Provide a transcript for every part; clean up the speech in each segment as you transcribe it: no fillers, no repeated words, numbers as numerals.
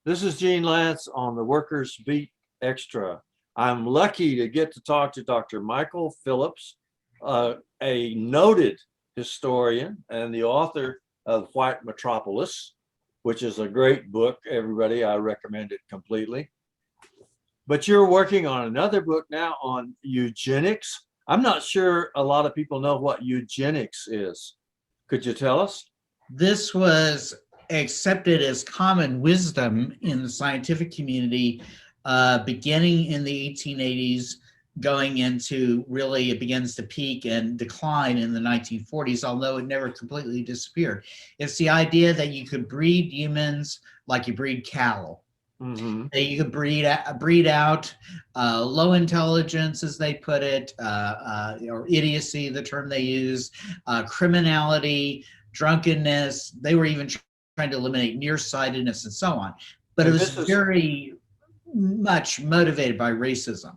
This is Gene Lance on the Workers Beat Extra. I'm lucky to get to talk to Dr. Michael Phillips, a noted historian and the author of White Metropolis, which is a great book, everybody. I recommend it completely. But you're working on another book now on eugenics. I'm not sure a lot of people know what eugenics is. Could you tell us? This was accepted as common wisdom in the scientific community beginning in the 1880s, going into really, it begins to peak and decline in the 1940s, although it never completely disappeared. It's the idea that you could breed humans like you breed cattle. Mm-hmm. That you could breed out low intelligence, as they put it, or idiocy, the term they use, criminality, drunkenness. They were even trying to eliminate nearsightedness and so on. But it And was this is very much motivated by racism.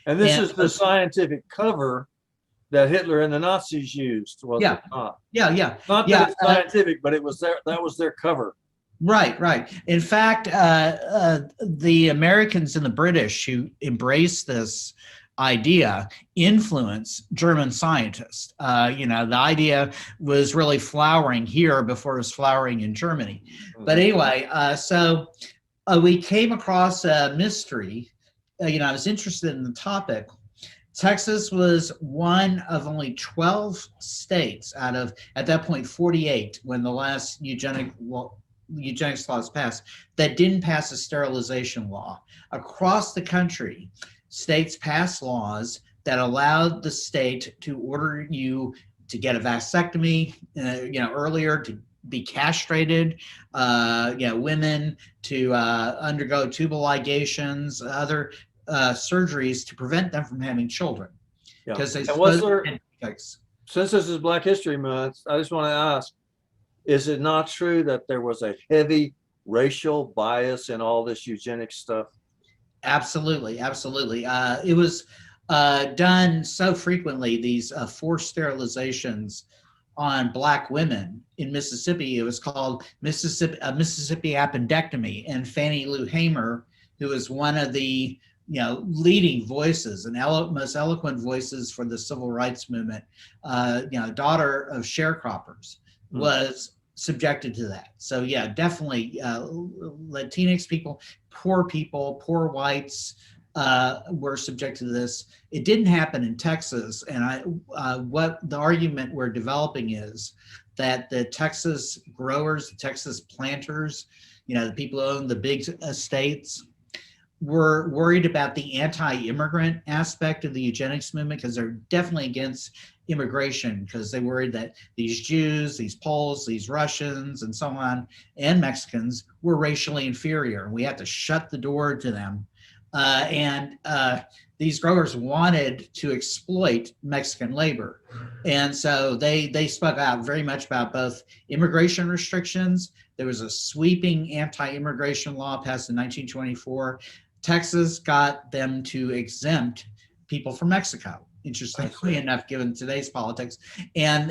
and this And is the scientific cover that Hitler and the Nazis used, was it yeah, not? yeah. Not that it's scientific, but it was that was their cover. Right. In fact, the Americans and the British who embraced this idea influenced German scientists. The idea was really flowering here before it was flowering in Germany. But anyway, so we came across a mystery. I was interested in the topic. Texas was one of only 12 states out of, at that point, 48, when the last eugenics laws passed, that didn't pass a sterilization law. Across the country, states passed laws that allowed the state to order you to get a vasectomy, earlier, to be castrated, women to undergo tubal ligations, other surgeries to prevent them from having children. Yeah. Because they And was supposed there, since this is Black History Month, I just want to ask, is it not true that there was a heavy racial bias in all this eugenics stuff? Absolutely. It was done so frequently, these forced sterilizations on Black women in Mississippi. It was called Mississippi appendectomy. And Fannie Lou Hamer, who was one of the leading voices and most eloquent voices for the civil rights movement, daughter of sharecroppers, was subjected to that. So yeah, definitely Latinx people, poor whites were subjected to this. It didn't happen in Texas, and what the argument we're developing is that the Texas growers, the Texas planters, the people who own the big estates, were worried about the anti-immigrant aspect of the eugenics movement, because they're definitely against immigration, because they worried that these Jews, these Poles, these Russians, and so on, and Mexicans were racially inferior. We had to shut the door to them. And these growers wanted to exploit Mexican labor. And so they spoke out very much about both immigration restrictions. There was a sweeping anti-immigration law passed in 1924. Texas got them to exempt people from Mexico, interestingly enough, given today's politics. And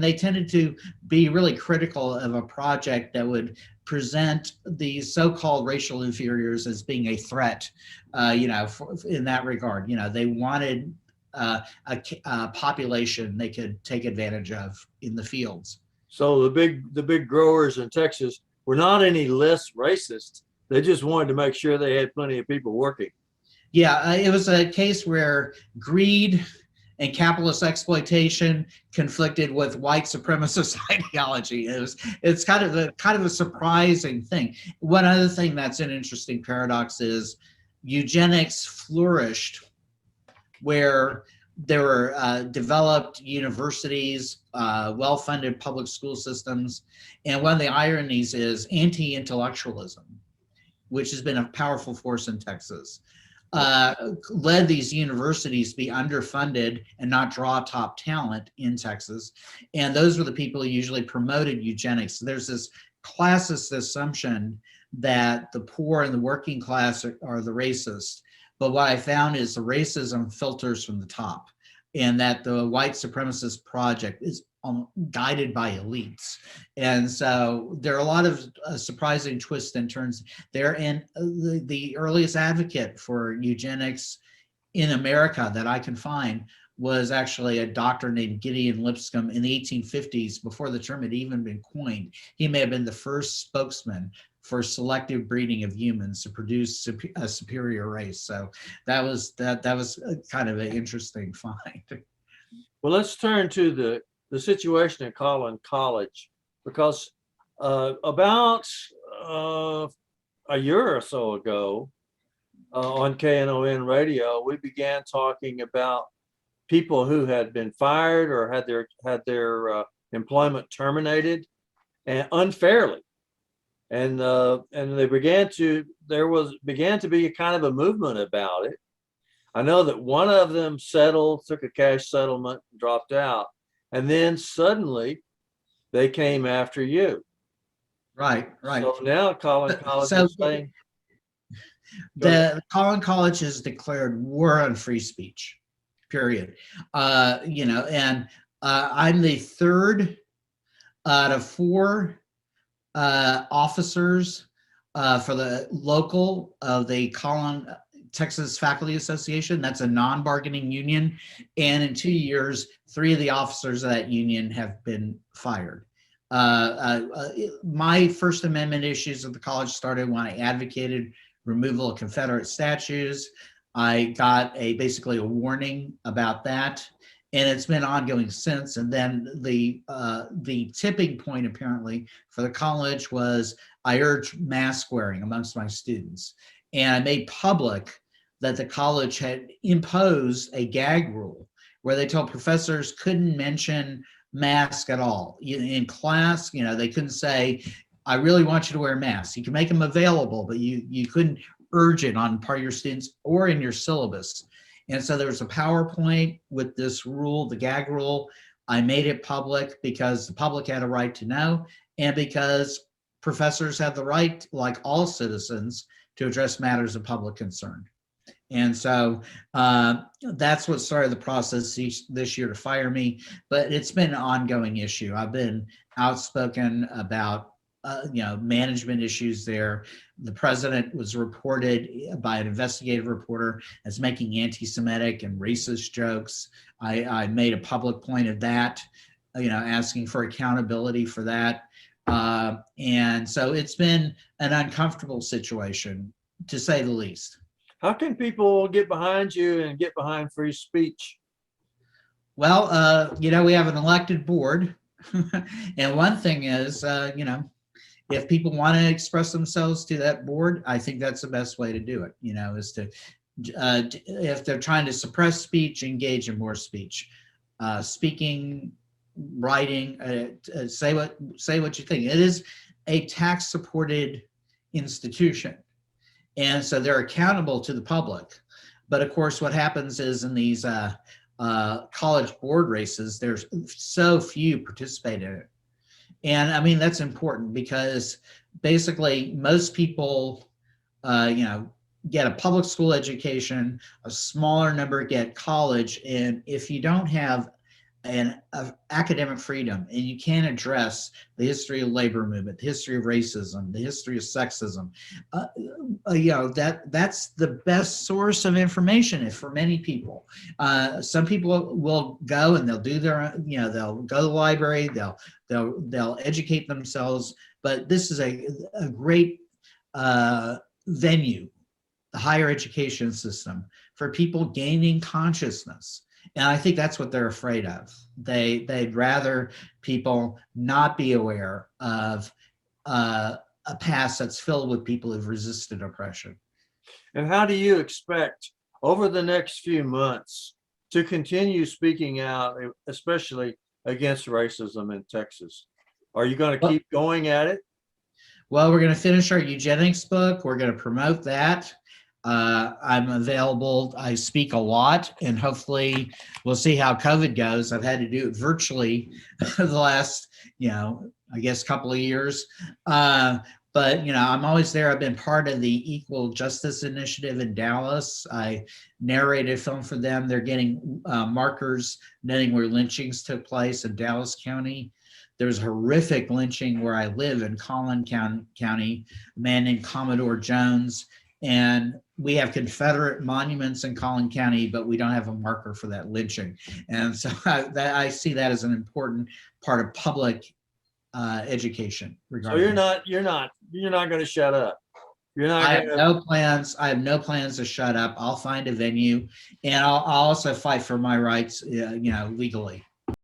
they tended to be really critical of a project that would present these so-called racial inferiors as being a threat, in that regard. They wanted a population they could take advantage of in the fields. So the big growers in Texas were not any less racist. They just wanted to make sure they had plenty of people working. Yeah, it was a case where greed and capitalist exploitation conflicted with white supremacist ideology. It's kind of a surprising thing. One other thing that's an interesting paradox is eugenics flourished where there were developed universities, well-funded public school systems, and one of the ironies is anti-intellectualism, which has been a powerful force in Texas, led these universities to be underfunded and not draw top talent in Texas. And those were the people who usually promoted eugenics. So there's this classist assumption that the poor and the working class are the racist. But what I found is the racism filters from the top, and that the white supremacist project is guided by elites. And so there are a lot of surprising twists and turns there. And the earliest advocate for eugenics in America that I can find was actually a doctor named Gideon Lipscomb in the 1850s, before the term had even been coined. He may have been the first spokesman for selective breeding of humans to produce a superior race. So that was kind of an interesting find. Well, let's turn to the situation at Collin College, because about a year or so ago on KNON radio, we began talking about people who had been fired or had their employment terminated and unfairly, and they began to be a kind of a movement about it. I know that one of them settled, took a cash settlement, dropped out, and then suddenly they came after you. Right. So now Collin College is saying, the Colin College has declared war on free speech, period. And I'm the third out of four officers for the local of the Texas Faculty Association. That's a non-bargaining union. And in 2 years, 3 of the officers of that union have been fired. My First Amendment issues at the college started when I advocated removal of Confederate statues. I got basically a warning about that, and it's been ongoing since. And then the tipping point apparently for the college was I urged mask wearing amongst my students, and I made public that the college had imposed a gag rule where they told professors couldn't mention mask at all in class. They couldn't say, I really want you to wear masks. You can make them available, but you couldn't urge it on part of your students or in your syllabus. And so there was a PowerPoint with this rule, the gag rule. I made it public because the public had a right to know, and because professors have the right, like all citizens, to address matters of public concern. And so that's what started the process this year to fire me. But it's been an ongoing issue. I've been outspoken about management issues there. The president was reported by an investigative reporter as making anti-Semitic and racist jokes. I made a public point of that, asking for accountability for that. And so it's been an uncomfortable situation, to say the least. How can people get behind you and get behind free speech? Well, we have an elected board. And one thing is, if people want to express themselves to that board, I think that's the best way to do it, is to, if they're trying to suppress speech, engage in more speech. Speaking, writing, say what you think. It is a tax-supported institution. And so they're accountable to the public. But of course, what happens is in these college board races, there's so few participate in it. And I mean, that's important because basically most people, get a public school education, a smaller number get college. And if you don't have an academic freedom and you can't address the history of labor movement, the history of racism, the history of sexism, that's the best source of information for many people. Some people will go and they'll do their, they'll go to the library, they'll educate themselves, but this is a great venue, the higher education system, for people gaining consciousness. And I think that's what they're afraid of. They'd rather people not be aware of a past that's filled with people who've resisted oppression. And how do you expect over the next few months to continue speaking out, especially against racism in Texas? Are you going to keep going at it? Well, we're going to finish our eugenics book. We're going to promote that. I'm available. I speak a lot, and hopefully we'll see how COVID goes. I've had to do it virtually the last, I guess, couple of years. but I'm always there. I've been part of the Equal Justice Initiative in Dallas. I narrated a film for them. They're getting markers noting where lynchings took place in Dallas County. There's horrific lynching where I live in Collin County, a man named Commodore Jones. And we have Confederate monuments in Collin County, but we don't have a marker for that lynching. And so I see that as an important part of public education. So you're not going to shut up. You're not. I have no plans. I have no plans to shut up. I'll find a venue, and I'll also fight for my rights, legally.